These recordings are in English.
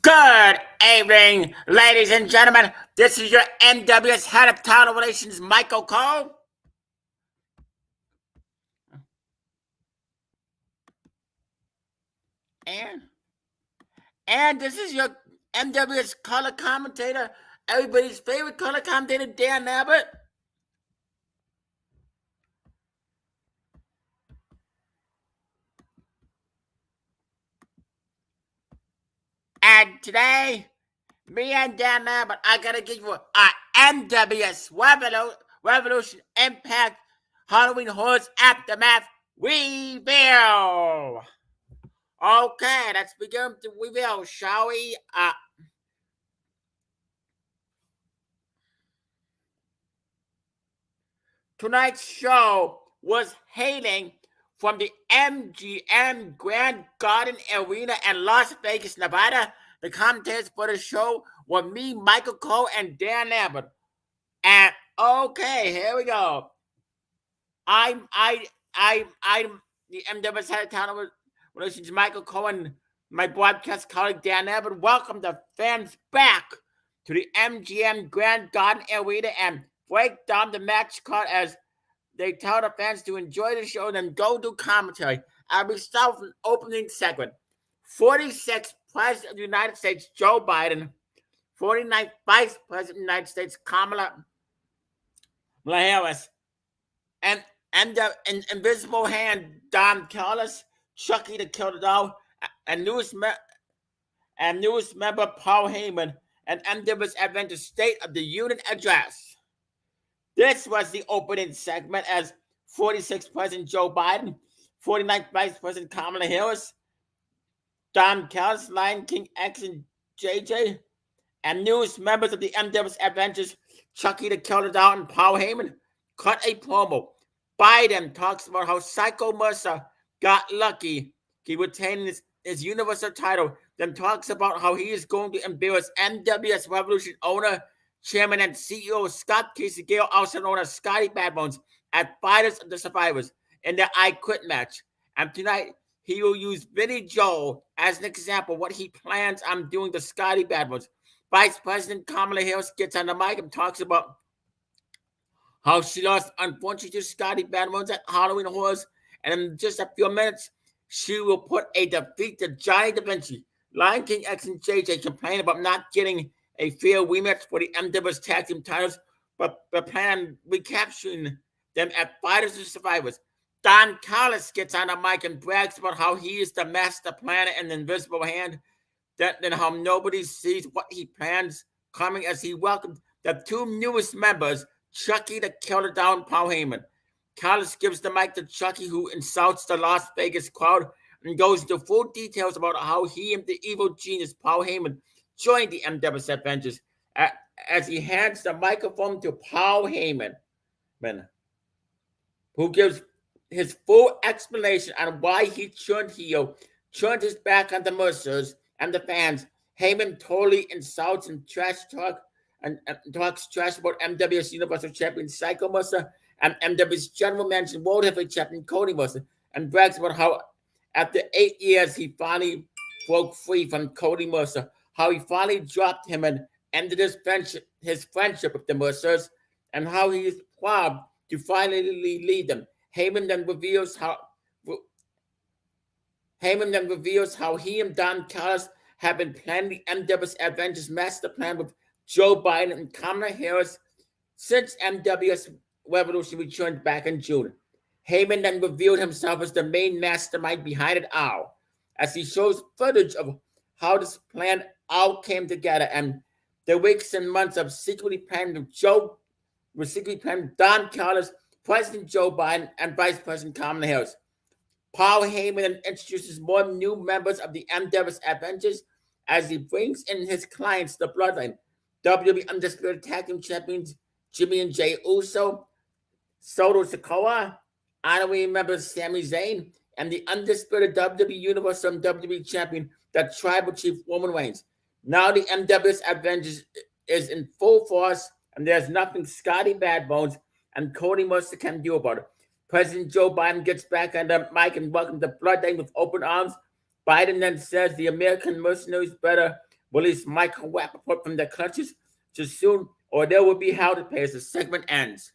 Good evening, ladies and gentlemen. This is your NWS Head of Town Relations, Michael Cole. And this is your NWS color commentator, everybody's favorite color commentator, Dan Lambert. And today, me and Dan Lambert are going to give you our NWS Revolution Impact Halloween Horrors Aftermath review. Okay, let's begin the review, shall we? Tonight's show was hailing from the MGM Grand Garden Arena in Las Vegas, Nevada. The commentators for the show were me, Michael Cole, and Dan Lambert. And okay, here we go. I'm the MWS Head of Town Relations, Michael Cole, and my broadcast colleague Dan Lambert. Welcome the fans back to the MGM Grand Garden Arena and break down the match card as they tell the fans to enjoy the show and then go do commentary. I will start with an opening segment. 46th President of the United States, Joe Biden. 49th Vice President of the United States, Kamala Harris. And the invisible hand, Don Callis, Chucky the Killer Doll, and newest member Paul Heyman, and MW's Adventure State of the Union Address. This was the opening segment as 46th President Joe Biden, 49th Vice President Kamala Harris, Don Callis, Lion King X and JJ, and newest members of the MW's Adventures, Chucky the Killer Doll and Paul Heyman, cut a promo. Biden talks about how Psycho Mercer got lucky. He retained his Universal title, then talks about how he is going to embarrass NWS Revolution owner, Chairman and CEO Scott Casey Gale, also known as Scotty Badbones, at Fighters of the Survivors in their I Quit match. And tonight, he will use Billy Joel as an example of what he plans on doing to Scotty Badbones. Vice President Kamala Harris gets on the mic and talks about how she lost, unfortunately, to Scotty Badbones at Halloween Horrors. And in just a few minutes, she will put a defeat to Johnny Da Vinci. Lion King X and JJ complain about not getting a fair rematch for the MW's tag team titles, but plan on recapturing them at Fighters and Survivors. Don Callis gets on the mic and brags about how he is the master planner and the invisible hand, then how nobody sees what he plans coming as he welcomes the two newest members, Chucky the Killer Doll and Paul Heyman. Callis gives the mic to Chucky, who insults the Las Vegas crowd and goes into full details about how he and the evil genius Paul Heyman joined the MW's Adventures as he hands the microphone to Paul Heyman, who gives his full explanation on why he turned heel, turned his back on the Mercers and the fans. Heyman totally insults and trash talk and talks trash about MW's Universal Champion Psycho Mercer and MW's General Manager World Heavyweight Champion Cody Mercer, and brags about how after 8 years he finally broke free from Cody Mercer, how he finally dropped him and ended his friendship with the Mercers, and how he is proud to finally lead them. Heyman then reveals how he and Don Callis have been planning the MW's Adventures master plan with Joe Biden and Kamala Harris since MW's Revolution returned back in June. Heyman then revealed himself as the main mastermind behind it all, as he shows footage of how this plan all came together and the weeks and months of secretly planning Don Callis, President Joe Biden, and Vice President Kamala Harris. Paul Heyman then introduces more new members of the MW's Adventures as he brings in his clients, the Bloodline, WWE Undisputed Tag Team Champions Jimmy and Jay Uso, Solo Sikoa, honorary members Sami Zayn, and the undisputed WWE Universal and WWE Champion, the Tribal Chief Roman Reigns. Now the MW's Adventures is in full force, and there's nothing Scotty Badbones and Cody Mercer can do about it. President Joe Biden gets back on the mic and welcomes the Bloodline with open arms. Biden then says the American mercenaries better release Michael Rappaport from the clutches too soon, or there will be hell to pay as the segment ends.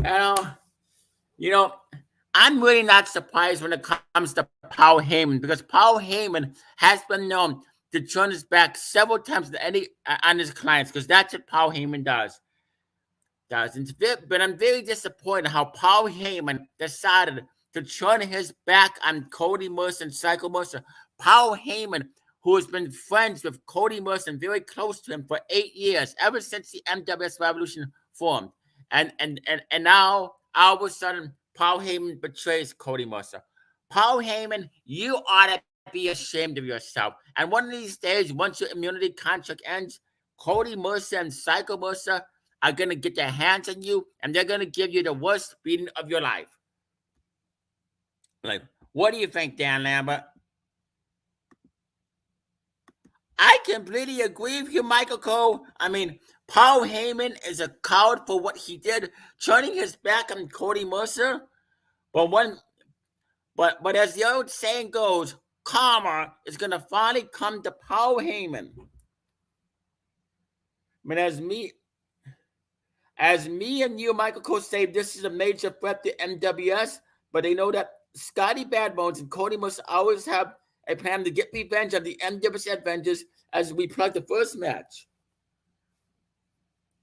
And, you know, I'm really not surprised when it comes to Paul Heyman, because Paul Heyman has been known to turn his back several times on his clients, because that's what Paul Heyman does. But I'm very disappointed how Paul Heyman decided to turn his back on Cody Mercer and Psycho Mercer. Paul Heyman, who has been friends with Cody Mercer and very close to him for 8 years, ever since the NWS Revolution formed. And now, all of a sudden, Paul Heyman betrays Cody Mercer. Paul Heyman, you ought to be ashamed of yourself. And one of these days, once your immunity contract ends, Cody Mercer and Psycho Mercer are going to get their hands on you, and they're going to give you the worst beating of your life. Like, what do you think, Dan Lambert? I completely agree with you, Michael Cole. I mean, Paul Heyman is a coward for what he did, turning his back on Cody Mercer. But as the old saying goes, karma is going to finally come to Paul Heyman. I mean, as me and you, Michael Cole, say this is a major threat to NWS, but they know that Scotty Badbones and Cody must always have a plan to get revenge on the NWS Avengers as we plug the first match.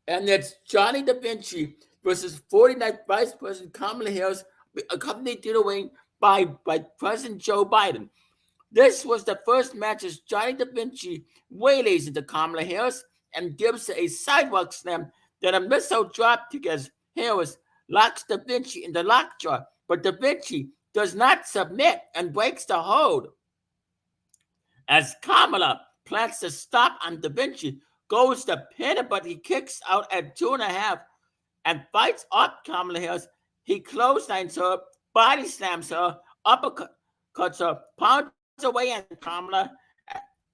And it's Johnny Da Vinci versus 49th Vice President Kamala Harris, accompanied to the ring by President Joe Biden. This was the first match as Johnny Da Vinci waylays into Kamala Harris and gives a sidewalk slam, then a missile drop kick as Harris locks Da Vinci in the lockjaw, but Da Vinci does not submit and breaks the hold. As Kamala plans to stop on Da Vinci, goes to pin him, but he kicks out at 2.5 and fights up Kamala Harris. He clotheslines her, body slams her, uppercuts her, pounds away on Kamala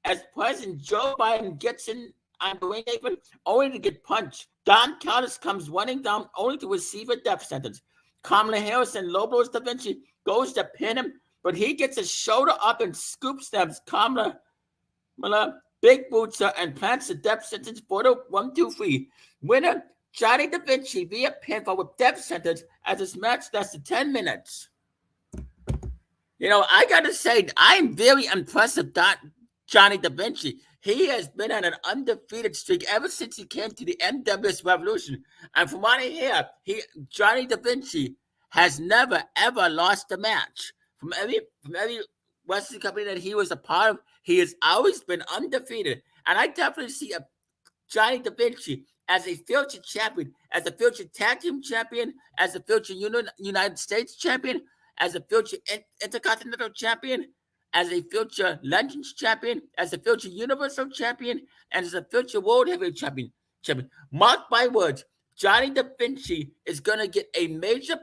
as President Joe Biden gets in on the ring apron, only to get punched. Don Callis comes running down, only to receive a death sentence. Kamala Harris and Lobos Da Vinci goes to pin him, but he gets his shoulder up and scoop stabs Kamala, big boots her, and plants the death sentence for the 1-2-3. Winner, Johnny Da Vinci via pinfall with death sentence as this match lasted 10 minutes. You know, I got to say, I'm very impressed with Johnny Da Vinci. He has been on an undefeated streak ever since he came to the NWS Revolution. And from what I hear, Johnny Da Vinci has never, ever lost a match. From every wrestling company that he was a part of, he has always been undefeated. And I definitely see Johnny Da Vinci as a future champion, as a future tag team champion, as a future United States champion, as a future Intercontinental champion, as a future Legends champion, as a future Universal champion, and as a future World Heavyweight champion. Mark my words, Johnny Da Vinci is gonna get a major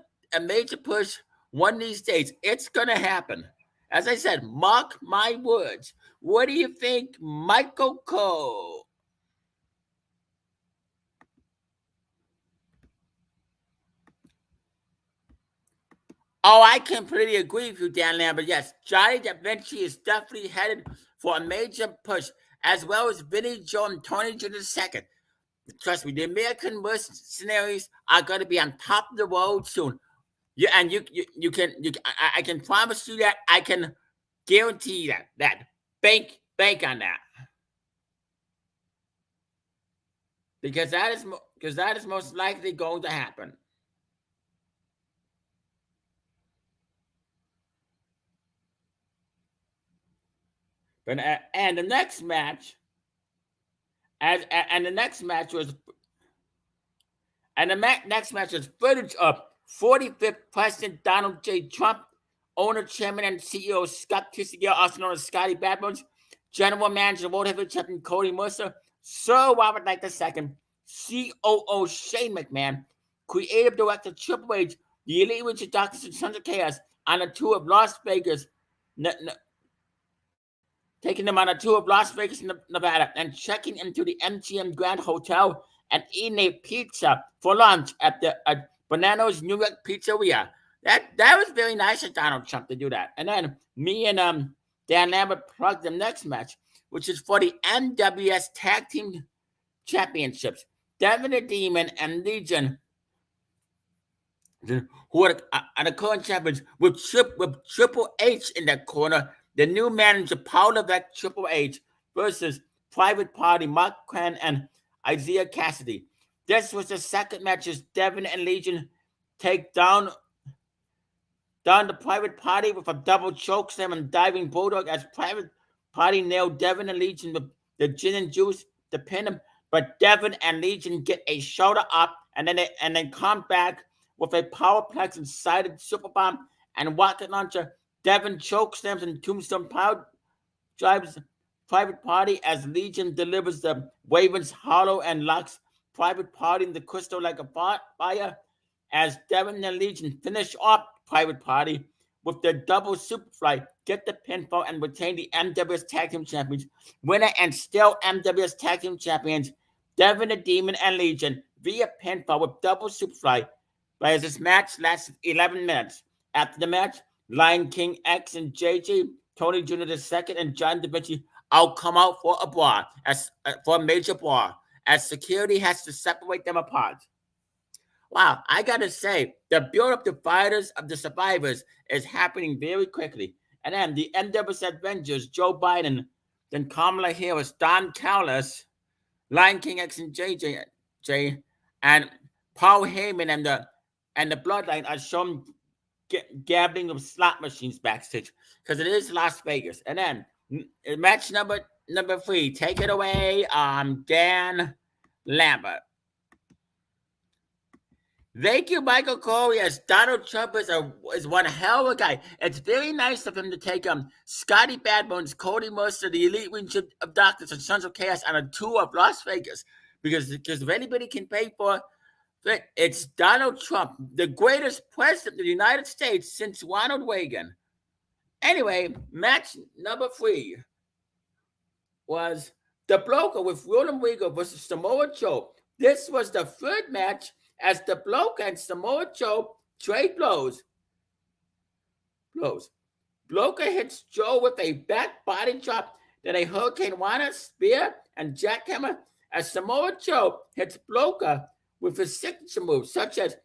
push one of these days. It's gonna happen. As I said, mark my words. What do you think, Michael Cole? Oh, I completely agree with you, Dan Lambert. Yes, Johnny Da Vinci is definitely headed for a major push, as well as Vinny Joe and Tony Jr. II. Trust me, the American mercenaries are going to be on top of the world soon. Yeah, and I can promise you that. I can guarantee that. Bank on that. Because that is most likely going to happen. But and the next match, and the next match was footage of 45th President Donald J. Trump, owner, chairman, and CEO Scott Kissinger, also known as Scotty Badbones, general manager of World Heavyweight Champion Cody Mercer, Sir Robert Knight II, COO Shane McMahon, creative director Triple H, the Elite Richard Doctors and Sons of Chaos on a tour of Las Vegas, taking them on a tour of Las Vegas, Nevada, and checking into the MGM Grand Hotel and eating a pizza for lunch at the Bonanno's New York Pizzeria. That was very nice of Donald Trump to do that. And then me and Dan Lambert plugged the next match. which is for the NWS Tag Team Championships. Devin the Demon and Legion, who are the current champions, with Triple H in that corner. The new manager, Paul Levesque, Triple H, versus Private Party, Mark Quinn, and Isaiah Cassidy. This was the second match as Devin and Legion take down the Private Party with a double chokeslam and diving bulldog as Private Party nailed Devin and Legion with the gin and juice to pin him. But Devin and Legion get a shoulder up and then come back with a powerplex and sided superbomb and rocket launcher. Devin chokeslams and tombstone power drives Private Party as Legion delivers the Ravens Hollow and locks Private Party in the crystal like a fire as Devin and Legion finish off Private Party with the double superfly, get the pinfall, and retain the NWS Tag Team Champions. Winner and still NWS Tag Team Champions, Devin the Demon and Legion via pinfall with double superfly. But as this match lasted 11 minutes. After the match, Lion King X and JJ, Tony Jr. II, and John Da Vinci all come out for a brawl, for a major brawl, as security has to separate them apart. Wow, I gotta say, the build-up to fighters of the survivors is happening very quickly. And then the NWS Avengers, Joe Biden, then Kamala Harris, Don Callis, Lion King X and JJ, and Paul Heyman and the Bloodline are shown gambling with slot machines backstage because it is Las Vegas. And then match number 3, take it away, Dan Lambert. Thank you, Michael Cole. Yes, Donald Trump is one hell of a guy. It's very nice of him to take Scotty Badbones, Cody Mercer, the Elite Region of Doctors, and Sons of Chaos on a tour of Las Vegas. Because if anybody can pay for it, it's Donald Trump, the greatest president of the United States since Ronald Reagan. Anyway, match number 3 was the Bloker with Roland Regal versus Samoa Joe. This was the third match as the Bloker and Samoa Joe trade blows. Bloker hits Joe with a back body drop, then a Hurricane Rana, spear, and jackhammer, as Samoa Joe hits Bloker with his signature moves, such as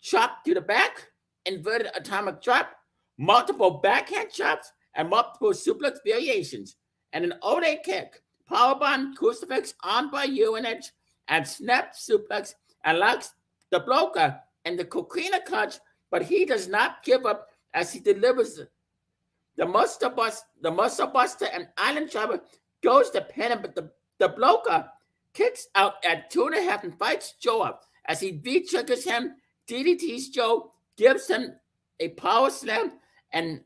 chop to the back, inverted atomic drop, multiple backhand chops, and multiple suplex variations, and an Ode kick, powerbomb, crucifix, armed by UNH, and snap suplex, and locks the Bloker and the Coquina clutch, but he does not give up as he delivers the Muscle Buster and Island Chopper goes to pin him, but the Bloker kicks out at 2.5 and fights Joe up as he V-triggers him, DDTs Joe, gives him a power slam, and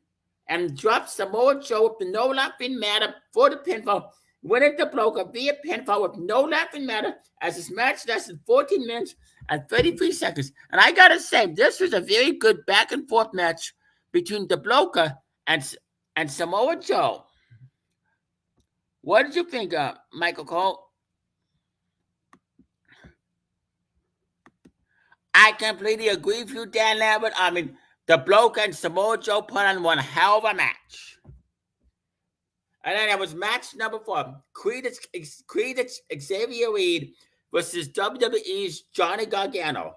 drops Samoa Joe with the no laughing matter for the pinfall, winning the Bloker via pinfall with no laughing matter as this match lasted 14 minutes and 33 seconds. And I gotta say, this was a very good back and forth match between the Bloker and Samoa Joe. What did you think, Michael Cole? I completely agree with you, Dan Lambert. I mean, the Bloker and Samoa Joe put on one hell of a match. And then it was match number 4, Credence Xavier Reed versus WWE's Johnny Gargano.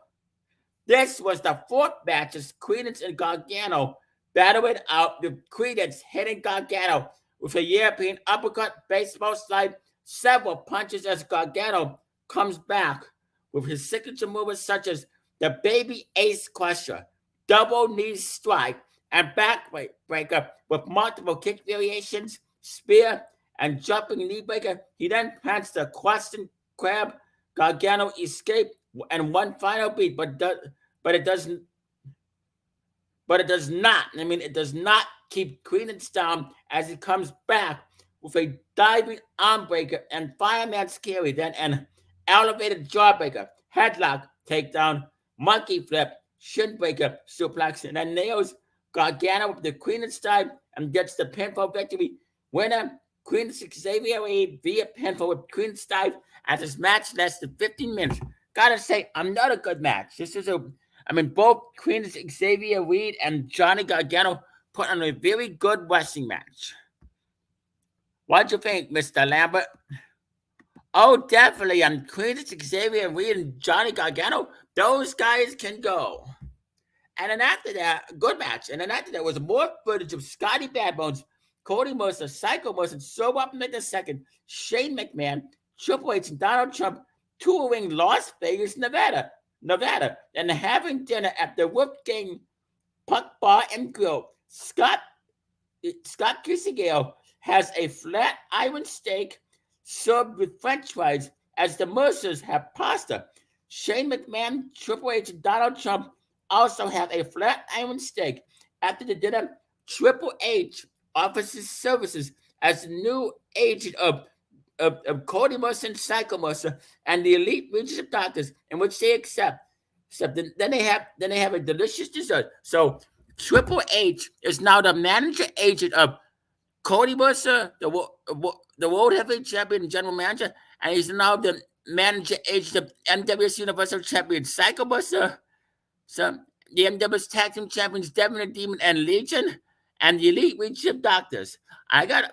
This was the 4th match as Credence and Gargano battled out, with Credence hitting Gargano with a European uppercut, baseball slide, several punches as Gargano comes back with his signature moves such as the Baby Ace Crusher, double knee strike, and backbreaker with multiple kick variations, spear, and jumping knee breaker. He then plants the Crusting Crab. Gargano escaped and one final beat, but it does not. I mean, it does not keep Credence down as he comes back with a diving arm breaker and fireman scary, then an elevated jawbreaker, headlock, takedown, monkey flip, shin breaker, suplex, and then nails Gargano with the Credence dive and gets the pinfall victory. Winner, Credence Xavier Reed via pinfall with Credence dive as this match lasted 15 minutes. Gotta say, another good match. Both Credence Xavier Reed and Johnny Gargano put on a very good wrestling match. What'd you think, Mr. Lambert? Oh, definitely. I'm Queens, Xavier Reed, and Johnny Gargano. Those guys can go. And then after that, good match. And then after that was more footage of Scotty Badbones, Cody Mercer, Psycho Mercer, So Up in the second, Shane McMahon, Triple H, and Donald Trump touring Las Vegas, Nevada, and having dinner at the Wolfgang Puck Bar and Grill. Scott Kissigale has a flat iron steak served with French fries, as the Mercers have pasta. Shane McMahon, Triple H, and Donald Trump also have a flat iron steak. After the dinner, Triple H offers his services as the new agent of Cody Mercer and Psycho Mercer and the elite leadership doctors, in which they accept. Then they have a delicious dessert. So Triple H is now the manager agent of Cody Mercer, the World Heavyweight Champion and General Manager, and he's now the manager agent of NWS Universal Champion Psycho Mercer. So the NWS Tag Team Champions Devin the Demon and Legion, and the Elite Leadership Doctors. I'm gonna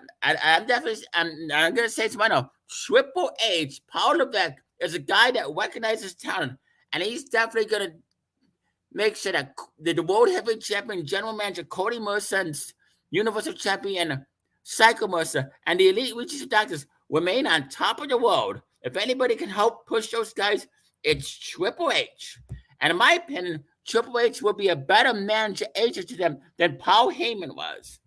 say to myself, Triple H, Paul Levesque is a guy that recognizes talent, and he's definitely gonna make sure that the World Heavyweight Champion, General Manager Cody Mercer, and Universal Champion Psycho Mercer, and the Elite Leadership Doctors remain on top of the world. If anybody can help push those guys, it's Triple H. And in my opinion, Triple H will be a better manager agent to them than Paul Heyman was.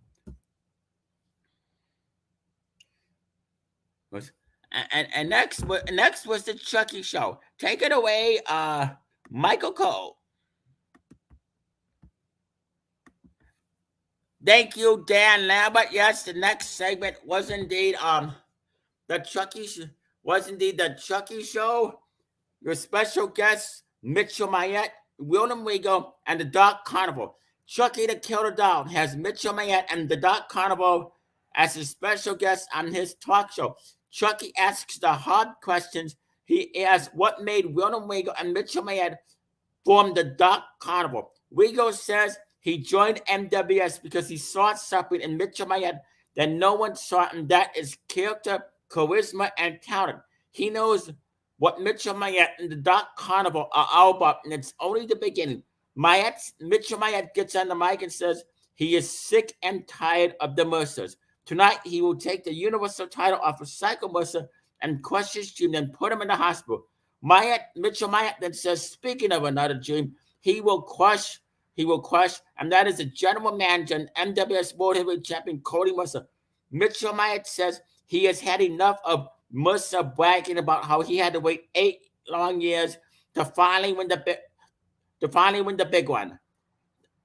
And next was the Chucky Show. Take it away, Michael Cole. Thank you, Dan Lambert. Yes, the next segment was indeed the Chucky Show. Your special guests, Mitchell Myette, William Regal, and the Dark Carnival. Chucky the Killer Doll has Mitchell Myette and the Dark Carnival as his special guests on his talk show. Chucky asks the hard questions. He asks what made William Regal and Mitchell Myette form the Dark Carnival. Regal says he joined NWS because he saw something in Mitchell Myette that no one saw, and that is character, charisma, and talent. He knows what Mitchell Myette and the Dark Carnival are all about, and it's only the beginning. Mitchell Myette gets on the mic and says he is sick and tired of the Mercers. Tonight, he will take the Universal title off of Psycho Mercer and crush his dream, then put him in the hospital. Mitchell Myette then says, speaking of another dream, he will crush, and that is the general manager and NWS World Heavyweight Champion Cody Mercer. Mitchell Myette says he has had enough of Mercer bragging about how he had to wait 8 long years to finally win the big one,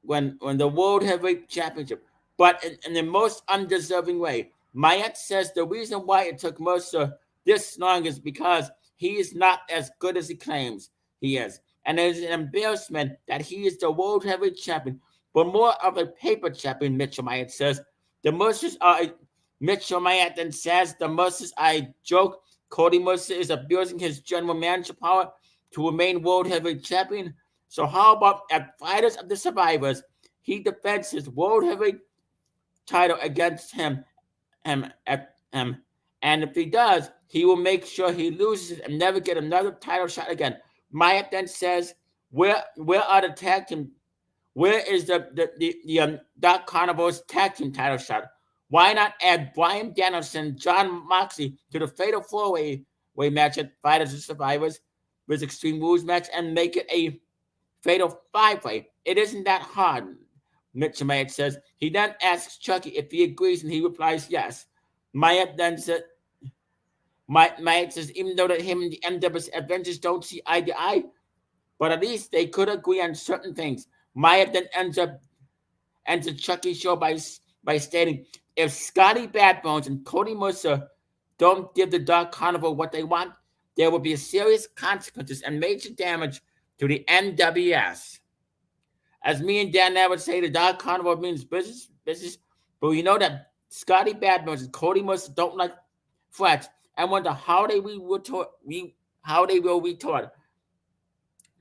when the World Heavyweight Championship, but in the most undeserving way. Myette says the reason why it took Mercer this long is because he is not as good as he claims he is, and it is an embarrassment that he is the World Heavyweight Champion, but more of a paper champion. Mitchell Myette says the Mercers are. Mitchell Myette then says the Mercers are a joke. Cody Mercer is abusing his general manager power to remain World Heavyweight Champion. So how about at Fighters of the Survivors, he defends his World Heavyweight title against him, and if he does, he will make sure he loses and never get another title shot again. Myette then says, where are the tag team? Where is the Dark Carnival's tag team title shot? Why not add Bryan Danielson, Jon Moxley to the Fatal 4-Way match at Fighters of Survivors with Extreme Rules match and make it a Fatal 5-Way? It isn't that hard, Mitchell Myette says. He then asks Chucky if he agrees, and he replies yes. Myette then says, even though that him and the NWS Avengers don't see eye to eye, but at least they could agree on certain things. Myette then ends the Chucky show by stating, if Scotty Badbones and Cody Mercer don't give the Dark Carnival what they want, there will be serious consequences and major damage to the NWS. As me and Dan would say, the Dark Carnival means business, but we know that Scotty Badbones and Cody Mercer don't like threats and wonder how they will retort.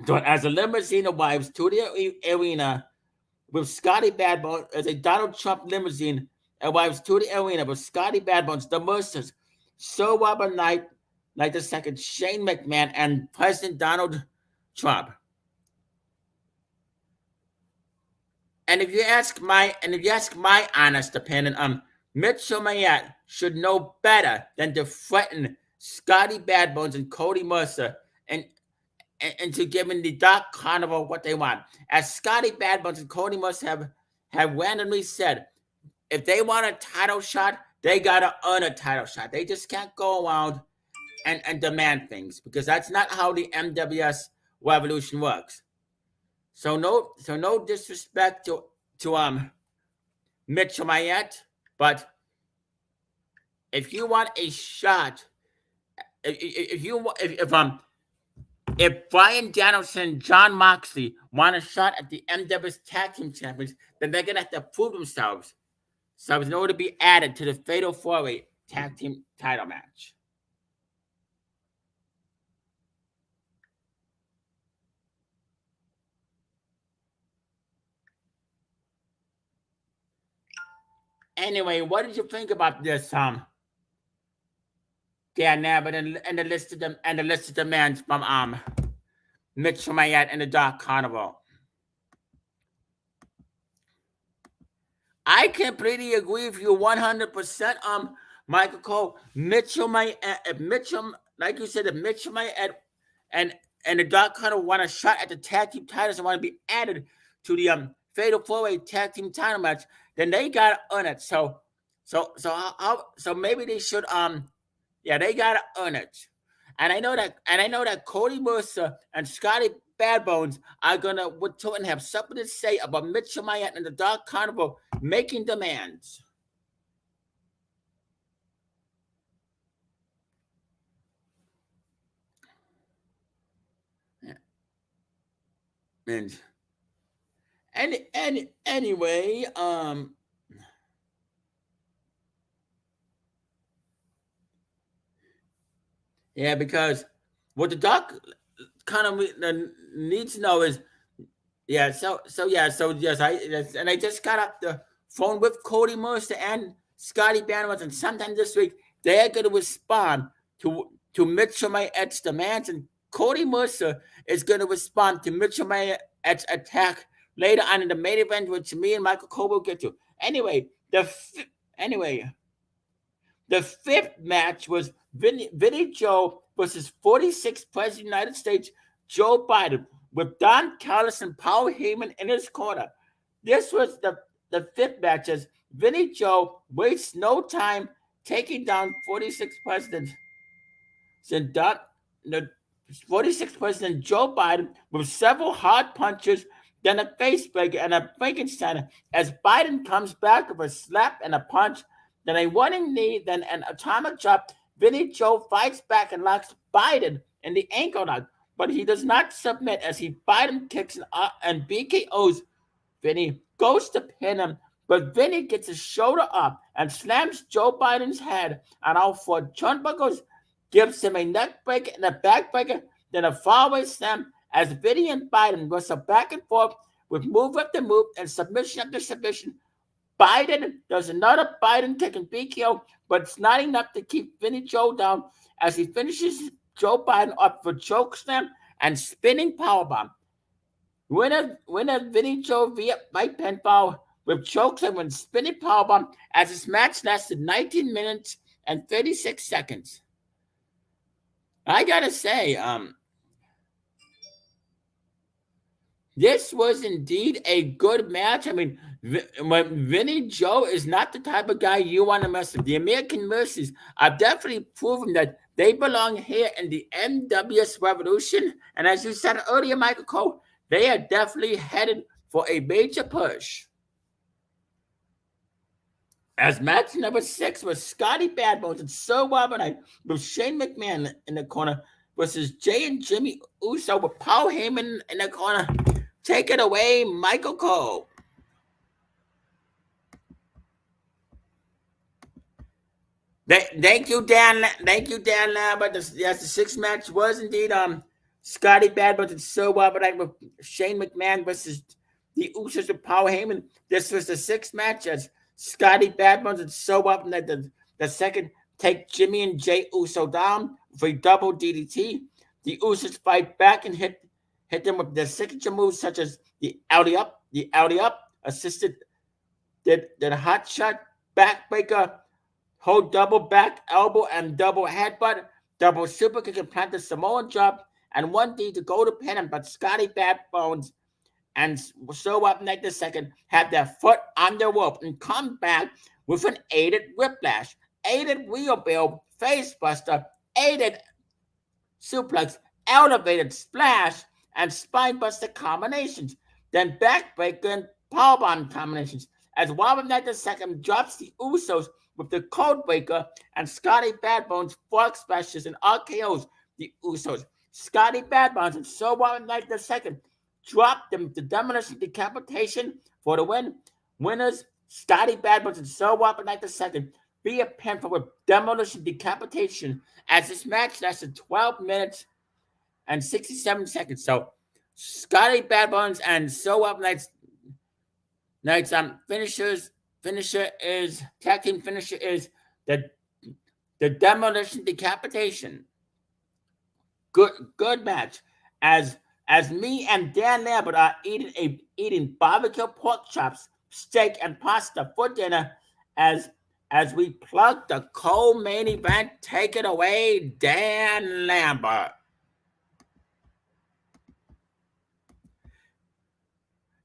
So as the limousine arrives to the arena with Scotty Badbones as a Donald Trump limousine arrives to the arena with Scotty Bad Bones, the Mercers, Sir Robert Knight II, Shane McMahon, and President Donald Trump. And if you ask my honest opinion, Mitchell Myette should know better than to threaten Scotty Bad Bones and Cody Mercer and to give the Dark Carnival what they want. As Scotty Bad Bones and Cody Mercer have randomly said, if they want a title shot, they gotta earn a title shot. They just can't go around and demand things, because that's not how the NWS revolution works. So no disrespect to Mitchell Myette, but if you want a shot, if Bryan Danielson, John Moxley want a shot at the NWS Tag Team Champions, then they're gonna have to prove themselves. So in order to be added to the Fatal 4-Way Tag Team title match. Anyway, what did you think about this, Dan Lambert and the list of demands from Mitchell Myette and the Dark Carnival? I completely agree with you 100%, Michael Cole. Mitchell Myette, like you said, if Mitchell Myette and the Dark Carnival want a shot at the tag team titles and want to be added to the Fatal 4-Way Tag Team title match, then they gotta earn it. So maybe they should they gotta earn it. And I know that Cody Mercer and Scotty Bad Bones are gonna have something to say about Mitchell Myette and the Dark Carnival making demands. And anyway, yeah, because what the Dark Carnival needs to know is, yes, I just got off the phone with Cody Mercer and Scotty Banwell, and sometime this week they're going to respond to Mitchell Myette's demands, and Cody Mercer is going to respond to Mitchell Myette's attack later on in the main event, which me and Michael Cole will get to. Anyway, the fifth match was Vinnie Joe versus 46th President of the United States Joe Biden, with Don Callis and Paul Heyman in his corner. This was the fifth match, as Vinnie Joe wastes no time taking down 46th President the 46th President Joe Biden with several hard punches, then a face breaker and a Frankenstein, as Biden comes back with a slap and a punch, then a running knee, then an atomic drop. Vinnie Joe fights back and locks Biden in the ankle lock, but he does not submit, as Biden kicks and BKOs Vinnie, goes to pin him, but Vinnie gets his shoulder up and slams Joe Biden's head on all four turnbuckles, gives him a neck breaker and a back breaker, then a far-away slam, as Vinnie and Biden wrestle back and forth with move after move and submission after submission. Biden does another Biden kick and BKO, but it's not enough to keep Vinnie Joe down, as he finishes Joe Biden up for choke slam and spinning powerbomb. Winner Vinnie Joe via right pinfall with choke slam and spinning powerbomb, as this match lasted 19 minutes and 36 seconds. I gotta say, this was indeed a good match. I mean, Vinnie Joe is not the type of guy you want to mess with. The American Mercies are definitely proven that they belong here in the NWS Revolution. And as you said earlier, Michael Cole, they are definitely headed for a major push. As match number 6 was Scotty Bad Bones and Sir Robert Knight with Shane McMahon in the corner versus Jay and Jimmy Uso with Paul Heyman in the corner. Take it away, Michael Cole. Thank you, Dan. Thank you, Dan Lambert. Yes, the 6th match was indeed Scotty Bad Bones and Sir Robert Knight with Shane McMahon versus the Usos with Paul Heyman. This was the 6th match, as Scotty Bad Bones and So Up Night the second take Jimmy and Jay Uso down for a double DDT. The Usos fight back and hit them with their signature moves such as the alley up, assisted the hot shot, backbreaker, hold double back elbow and double headbutt, double super kick and plant the Samoan drop, and 1D to go to pin him, but Scotty Bad Bones and So Up Night the second had their foot on the rope and come back with an aided whiplash, aided wheelbarrow, facebuster, aided suplex, elevated splash, and spinebuster combinations. Then backbreaker and powerbomb combinations. As Wild Knight II drops the Usos with the Codebreaker and Scotty Bad Bones fork splashes and RKOs the Usos. Scotty Bad Bones and So Wild Knight II drop them to demolition decapitation for the win. Winners, Scotty Bad Bones and So Wild Knight II via pinfall with demolition decapitation as this match lasted 12 minutes and 67 seconds. So Scotty Bad Bones and So Up Night's finisher is tag team finisher is the demolition decapitation. Good match. As me and Dan Lambert are eating barbecue pork chops, steak, and pasta for dinner as we plug the co-main event. Take it away, Dan Lambert.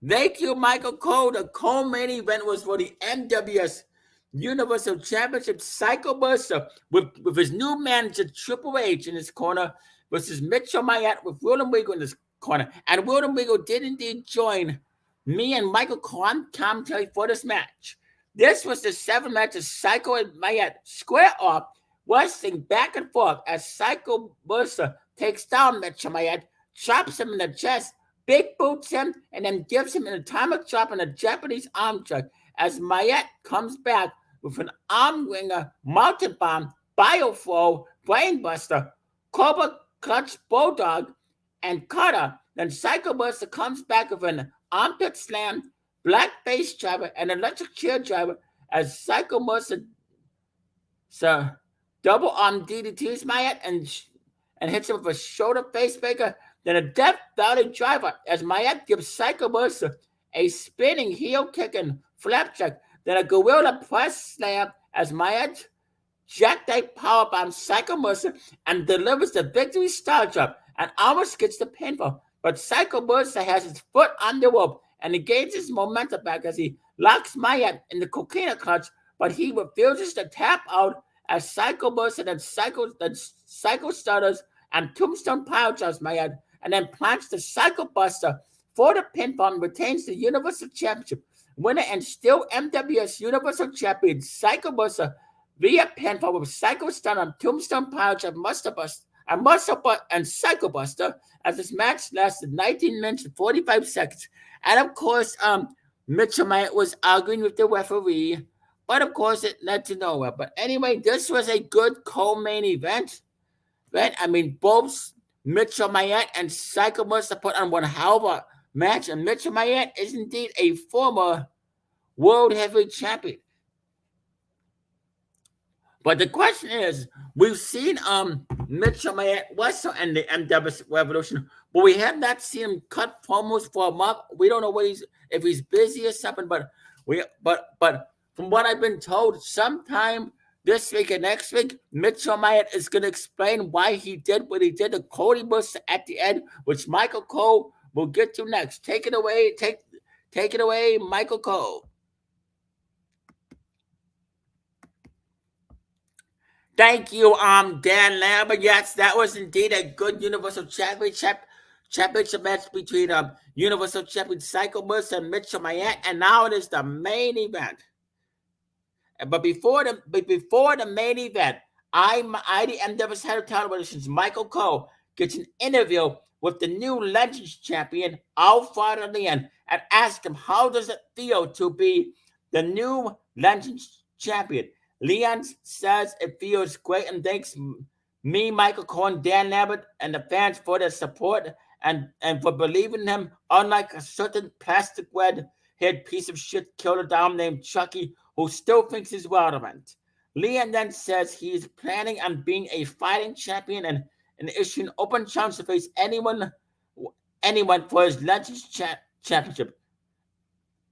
Thank you, Michael Cole. The co-main event was for the NWS Universal Championship. Psycho Mercer with his new manager Triple H in his corner versus Mitchell Myette with William Regal in his corner. And William Regal did indeed join me and Michael Cole on commentary for this match. This was the 7th match of Psycho and Myette square off, wrestling back and forth as Psycho Mercer takes down Mitchell Myette, chops him in the chest, big boots him, and then gives him an atomic chop and a Japanese arm drag as Myette comes back with an arm wringer, mountain bomb, bioflow, brainbuster, cobra clutch bulldog, and cutter. Then Psycho Mercer comes back with an armpit slam, black face driver, and electric chair driver as Psycho Mercer double arm DDTs Myette and hits him with a shoulder face breaker. Then a Death Valley driver as Myette gives Psycho Mercer a spinning heel kick and flapjack. Then a gorilla press slam as Myette jackknife powerbomb Psycho Mercer and delivers the victory star drop and almost gets the pinfall. But Psycho Mercer has his foot on the rope and he gains his momentum back as he locks Myette in the coquina clutch, but he refuses to tap out as Psycho Mercer then Psycho Stutters and Tombstone Piledrives Myette and then plants the Psycho Buster for the pinfall and retains the Universal Championship. Winner and still NWS Universal Champion Psycho Mercer via pinfall with Psycho Stunner and Tombstone Piledrive and Psycho Buster as this match lasted 19 minutes and 45 seconds. And of course, Mitchell Myette was arguing with the referee, but of course it led to nowhere. But anyway, this was a good co-main event. Right? I mean, both Mitchell Myette and Psycho Mercer put on one hell of a match, and Mitchell Myette is indeed a former World Heavyweight Champion. But the question is, we've seen Mitchell Myette wrestle in the NWS Revolution, but we have not seen him cut promos for a month. We don't know if he's busy or something, but from what I've been told, sometime this week and next week, Mitchell Myette is going to explain why he did what he did to Cody Mercer at the end, which Michael Cole will get to next. Take it away. Take it away, Michael Cole. Thank you, Dan Lambert. Yes, that was indeed a good Universal Championship match between Universal Champion Psycho Mercer and Mitchell Myette, and now it is the main event. But before the main event, the NWS Head of Television's Michael Cole gets an interview with the new Legends champion, Alfredo Leon, and asks him how does it feel to be the new Legends champion. Leon says it feels great and thanks me, Michael Cole, and Dan Lambert, and the fans for their support and for believing in him, unlike a certain plastic red-haired piece of shit killer down named Chucky, who still thinks he's relevant. Leon then says he's planning on being a fighting champion and issuing open challenge to face anyone for his Legends Championship.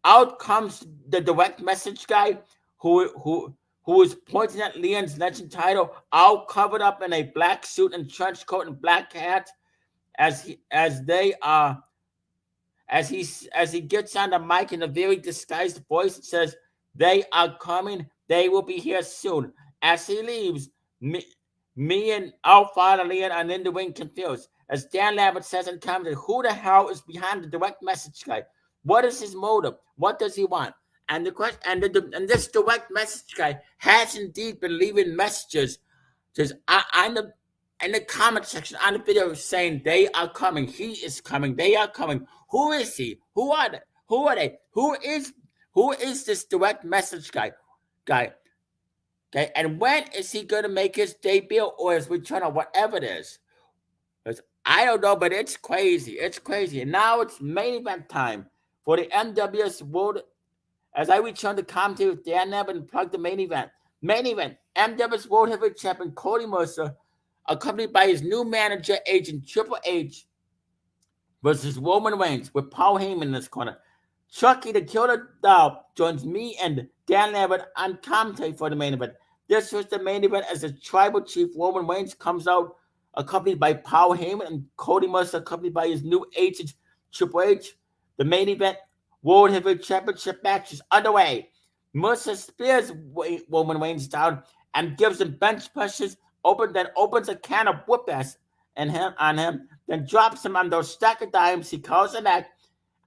Out comes the direct message guy who is pointing at Leon's Legend title, all covered up in a black suit and trench coat and black hat, as he gets on the mic in a very disguised voice. It says, "They are coming. They will be here soon." As he leaves, me and our father Leon are in the ring confused. As Dan Lambert says in commentary, who the hell is behind the direct message guy? What is his motive? What does he want? And the question, and this direct message guy has indeed been leaving messages just in the comment section on the video saying they are coming. He is coming. They are coming. Who is he? Who are they? Who are they? Who is this direct message guy? Okay, and when is he gonna make his debut or his return or whatever it is? I don't know, but it's crazy. It's crazy. And now it's main event time for the NWS World. As I return to commentary with Dan Lambert and plug the main event. Main event, NWS World Heavyweight Champion Cody Mercer, accompanied by his new manager, Agent Triple H, versus Roman Reigns with Paul Heyman in this corner. Chucky the Killer Doll joins me and Dan Lambert on commentary for the main event. This was the main event as the Tribal Chief Roman Reigns comes out, accompanied by Paul Heyman, and Cody Mercer accompanied by his new agent, Triple H. The main event World Heavyweight Championship match is underway. Mercer spears Roman Reigns down and gives him bench pressures, then opens a can of whoop ass on him, then drops him on those stack of dimes he calls a neck,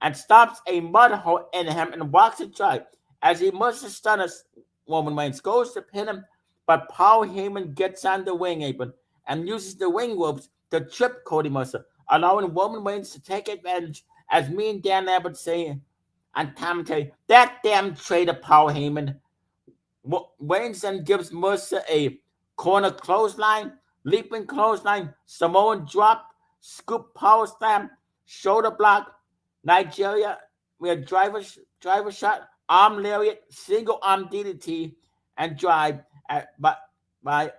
and stomps a mud hole in him and walks it dry. As he Mercer stunners, Roman Reigns goes to pin him, but Paul Heyman gets on the ring apron and uses the ring ropes to trip Cody Mercer, allowing Roman Reigns to take advantage, as me and Dan Lambert say on commentary, that damn traitor Paul Heyman. Reigns then gives Mercer a corner clothesline, leaping clothesline, Samoan drop, scoop power slam, shoulder block, Nigeria with driver shot, arm lariat, single arm DDT, and drive by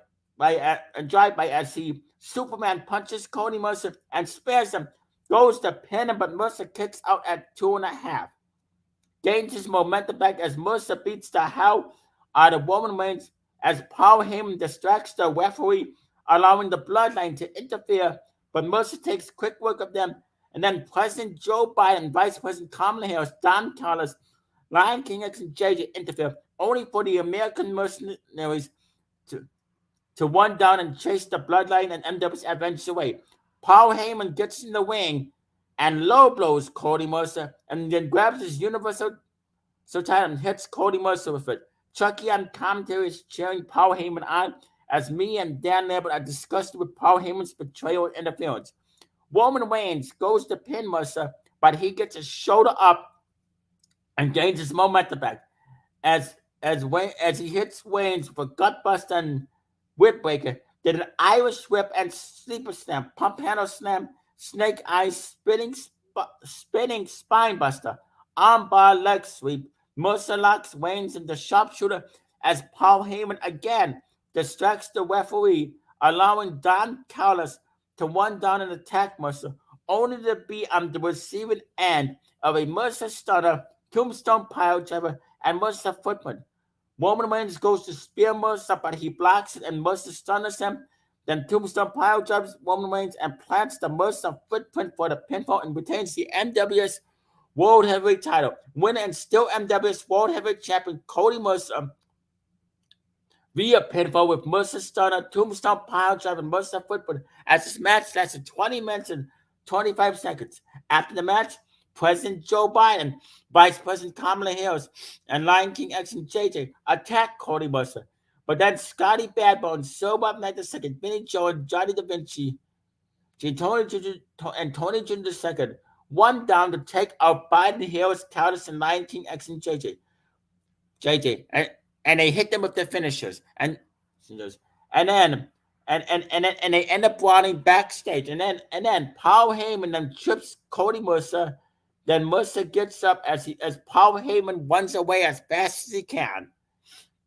as he Superman punches Cody Mercer and spares him, goes to pin him, but Mercer kicks out at 2.5. Gains his momentum back as Mercer beats the hell out of Roman Reigns as Paul Heyman distracts the referee, allowing the Bloodline to interfere, but Mercer takes quick work of them, and then President Joe Biden and Vice President Kamala Harris, Don Callis, Lion King X, and JJ interfere, only for the American mercenaries to run down and chase the Bloodline and NWS adventures away. Paul Heyman gets in the ring and low blows Cody Mercer, and then grabs his Universal title and hits Cody Mercer with it. Chucky on commentary is cheering Paul Heyman on, as me and Dan Lambert are disgusted with Paul Heyman's betrayal and interference. Roman Reigns goes to pin Mercer, but he gets his shoulder up and gains his momentum back. As he hits Reigns for gutbuster and whipbreaker, did an Irish whip and sleeper slam, pump handle slam, snake eyes, spinning spine buster, armbar leg sweep. Mercer locks Reigns into sharpshooter as Paul Heyman again distracts the referee, allowing Don Callis to run down and attack Mercer, only to be on the receiving end of a Mercer stunner, tombstone pile driver, and Mercer footprint. Roman Reigns goes to spear Mercer, but he blocks it and Mercer stunners him. Then Tombstone pile drives Roman Reigns and plants the Mercer footprint for the pinfall and retains the NWS World Heavyweight title. Winner and still NWS World Heavyweight Champion Cody Mercer via pinfall with Mercer stunner, Tombstone pile drive, and Mercer footprint, as this match lasted 20 minutes and 25 seconds. After the match, President Joe Biden, Vice President Kamala Harris, and Lion King X and JJ attacked Cody Mercer. But then Scotty Badbone, Sober Up Night II, Vinny Joe, and Johnny Da Vinci, Tony Jr. II, one down to take out Biden, Harris, Callis, and Lion King X and JJ, and they hit them with their finishers, and then they end up running backstage, and then Paul Heyman then trips Cody Mercer. Then Mercer gets up as Paul Heyman runs away as fast as he can.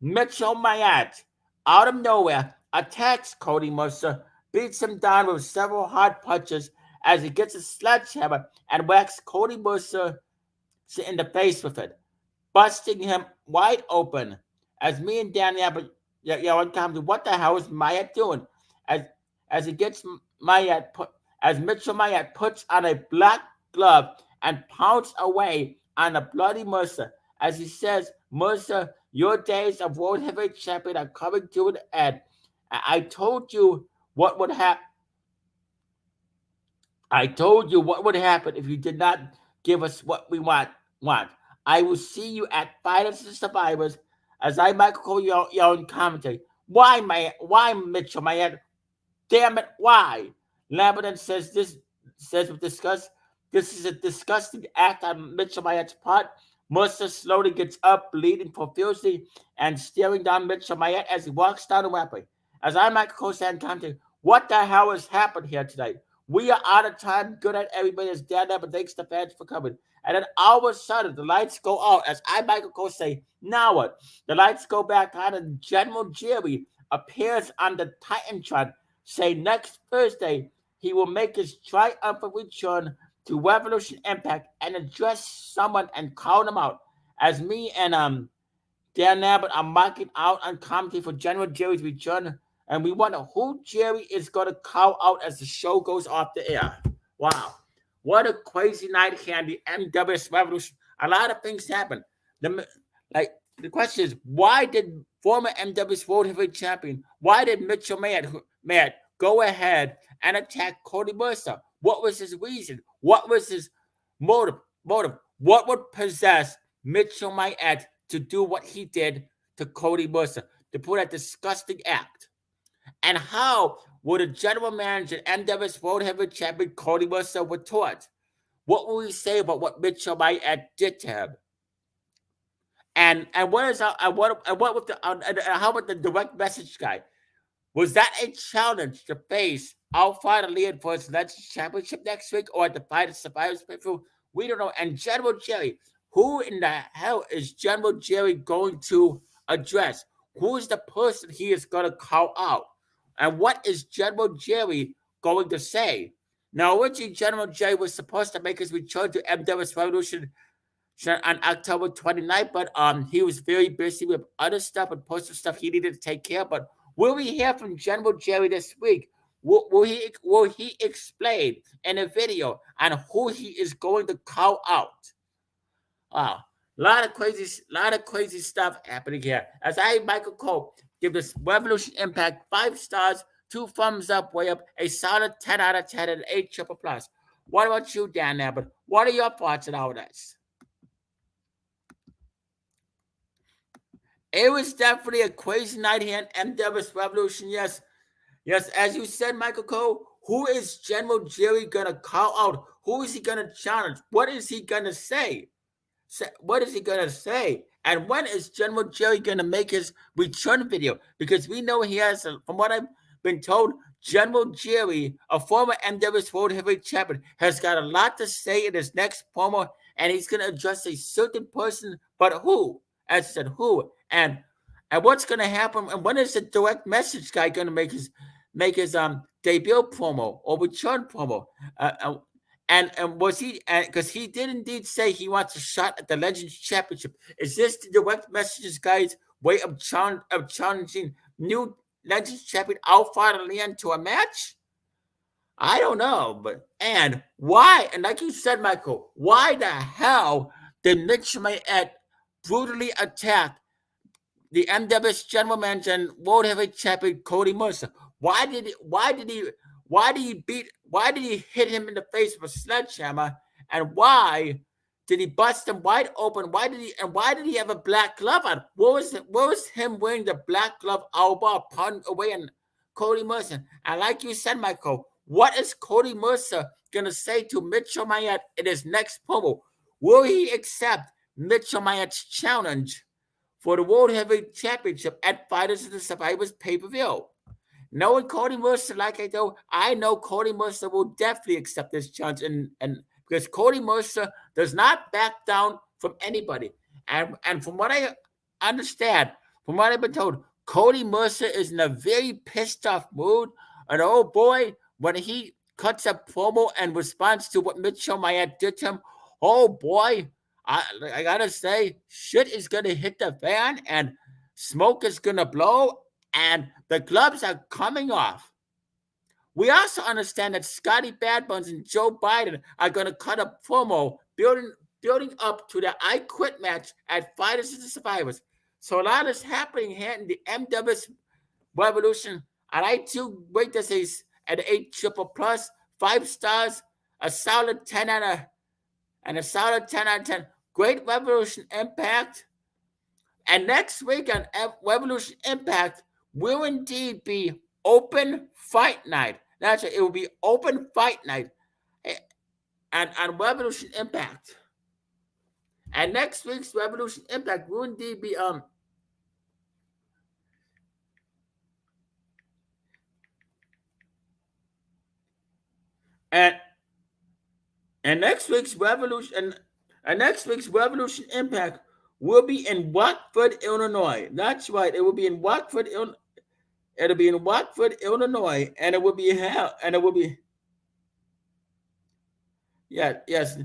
Mitchell Myette, out of nowhere, attacks Cody Mercer, beats him down with several hard punches as he gets a sledgehammer and whacks Cody Mercer in the face with it, busting him wide open. As me and Danny yell commented, what the hell is Myette doing? As as he gets Myette put, as Mitchell Myette puts on a black glove and pounds away on a bloody Mercer. As he says, Mercer, your days of World Heavyweight Champion are coming to an end. I told you what would happen. I told you what would happen if you did not give us what we want. I will see you at Fighters and Survivors as I Michael Cole yell in commentary. Why Mitchell Myette? Damn it, why? Lambert says with disgust, this is a disgusting act on Mitchell Myette's part. Mercer slowly gets up, bleeding profusely, and staring down Mitchell Myette as he walks down the ramp. As I Michael Cole stand commentary, what the hell has happened here tonight? We are out of time. Good at everybody is dead up, and thanks to fans for coming. And then all of a sudden, the lights go out. As I, Michael Cole, say, now what? The lights go back on, and General Gerry appears on the Titantron, say next Thursday he will make his triumphant return to Revolution Impact and address someone and call them out. As me and Dan Lambert are marking out on commentary for General Gerry's return, and we wonder who Gerry is going to call out as the show goes off the air. Wow. What a crazy night here in the NWS Revolution. A lot of things happen. The question is, why did former NWS World Heavyweight Champion, why did Mitchell Myette go ahead and attack Cody Mercer? What was his reason? What was his motive? What would possess Mitchell Myette to do what he did to Cody Mercer, to put a disgusting act? And how would a general manager and NWS World Heavyweight Champion Cody Mercer retort? What will he say about what Mitchell Myette did to him? And what is what with the how about the direct message guy? Was that a challenge to face Alpha Leon for his Legends Championship next week or at the Fight Survivors pay-per-view? We don't know. And General Gerry, who in the hell is General Gerry going to address? Who is the person he is going to call out? And what is General Gerry going to say? Now, originally, General Gerry was supposed to make his return to MWS Revolution on October 29th, but he was very busy with other stuff and personal stuff he needed to take care of. But will we hear from General Gerry this week? Will he explain in a video on who he is going to call out? Wow, a lot of crazy stuff happening here. As I, Michael Cole, give this Revolution Impact 5 stars, 2 thumbs up, way up, a solid 10 out of 10, and 8 triple plus. What about you, Dan Lambert? What are your thoughts on all this? It was definitely a crazy night here in MWS Revolution. Yes, as you said, Michael Cole, who is General Gerry going to call out? Who is he going to challenge? What is he going to say? What is he going to say? And when is General Gerry going to make his return video? Because we know he has, from what I've been told, General Gerry, a former NWS World Heavyweight Champion, has got a lot to say in his next promo, and he's going to address a certain person, but who? As I said, who? And what's going to happen? And when is the direct message guy going to make his debut promo or return promo? And was he? Because he did indeed say he wants a shot at the Legends Championship. Is this the direct messages guy's way of challenging new Legends Champion Alpha Leon to a match? I don't know, and why? And like you said, Michael, why the hell did Mitch Myette brutally attack the NWS General Manager and World Heavyweight Champion Cody Mercer? Why did he hit him in the face with a sledgehammer? And why did he bust him wide open? Why did he have a black glove on? What was him wearing the black glove elbow pun away on Cody Mercer? And like you said, Michael, what is Cody Mercer gonna say to Mitchell Myette in his next promo? Will he accept Mitchell Myette's challenge for the World Heavyweight Championship at Fighters of the Survivors pay-per-view? Knowing Cody Mercer like I know Cody Mercer will definitely accept this challenge, and because Cody Mercer does not back down from anybody. And from what I understand, From what I've been told, Cody Mercer is in a very pissed off mood. And oh boy, when he cuts a promo and responds to what Mitchell Myette did to him, oh boy, I gotta say, shit is gonna hit the fan and smoke is gonna blow and the gloves are coming off. We also understand that Scotty Badbuns and Joe Biden are going to cut a promo building up to the I Quit match at Fighters and Survivors. So a lot is happening here in the MWS Revolution. And I too wait to say at 8 triple plus, 5 stars, a solid 10 out of and a solid 10 out of 10. Great Revolution Impact. And next week on Revolution Impact will indeed be open fight night. That's right, it will be open fight night and on Revolution Impact. And next week's Revolution Impact will indeed be and next week's Revolution Impact will be in Watford, Illinois. That's right, it will be in Watford, Illinois. It'll be in Watford, Illinois, and it will be held, and it will be yes.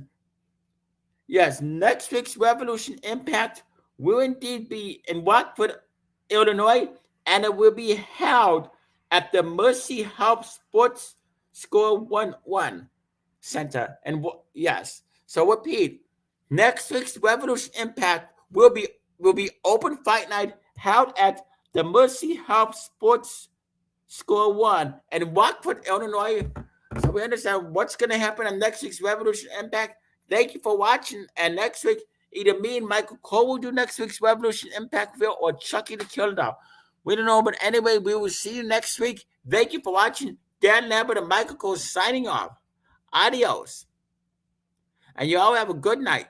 Next week's Revolution Impact will indeed be in Watford, Illinois, and it will be held at the Mercy Health Sports Score 1-1 Center. And yes, so repeat, next week's Revolution Impact will be open fight night held at the Mercy Health Sports Score 1 in Watford, Illinois. So we understand what's going to happen on next week's Revolution Impact. Thank you for watching. And next week, either me and Michael Cole will do next week's Revolution Impact video or Chucky the Killer Doll. We don't know, but anyway, we will see you next week. Thank you for watching. Dan Lambert and Michael Cole signing off. Adios. And you all have a good night.